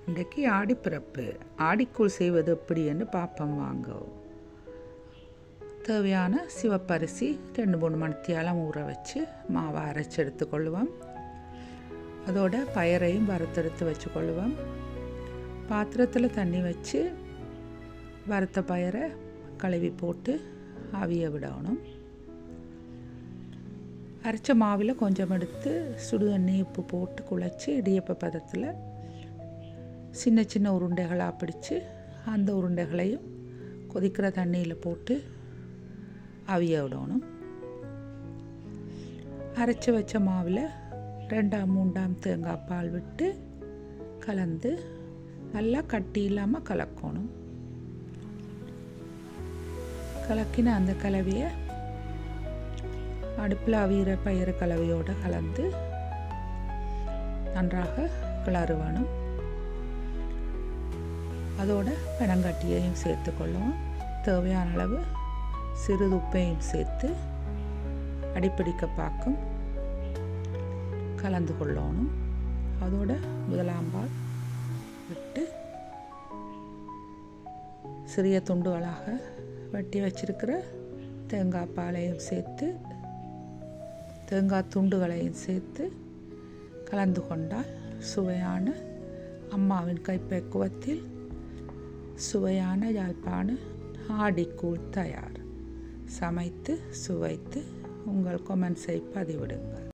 இன்றைக்கு ஆடிப்பிறப்பு. ஆடிக்கூழ் செய்வது எப்படி என்று பார்ப்போம் வாங்க. தேவையான சிவப்பரிசி 2-3 மணித்தியாலம் ஊற வச்சு மாவை அரைச்சி எடுத்துக்கொள்ளுவோம். அதோட பயரையும் வறுத்தெடுத்து வச்சுக்கொள்ளுவோம். பாத்திரத்தில் தண்ணி வச்சு வறுத்த பயரை கழுவி போட்டு அவிய விடணும். அரைச்ச மாவில் கொஞ்சம் எடுத்து சுடு தண்ணி உப்பு போட்டு குழைச்சி இடியப்ப பதத்தில் சின்ன சின்ன உருண்டைகளாக பிடிச்சி அந்த உருண்டைகளையும் கொதிக்கிற தண்ணியில் போட்டு அவிய விடணும். அரைச்சி வச்ச மாவில் 2-3 தேங்காய் பால் விட்டு கலந்து நல்லா கட்டி இல்லாமல் கலக்கணும். கலக்கின அந்த கலவையை அடுப்பில் அவிகிற பயிறு கலவையோடு கலந்து நன்றாக கிளறுவணும். அதோட பனங்கட்டியையும் சேர்த்து கொள்ளுவோம். தேவையான அளவு சிறிது உப்பையும் சேர்த்து அடிப்பிடிக்க பார்க்கும் கலந்து கொள்ளணும். அதோட முதலாம்பால் விட்டு சிறிய துண்டுகளாக வெட்டி வச்சிருக்கிற தேங்காய் பாலையும் சேர்த்து தேங்காய் துண்டுகளையும் சேர்த்து கலந்து கொண்டால் சுவையான அம்மாவின் கைப்பக்குவத்தில் சுவையான யாழ்ப்பாண ஆடிக்கூழ் தயார். சமைத்து சுவைத்து உங்கள் கமெண்ட்ஸை பதிவிடுங்கள்.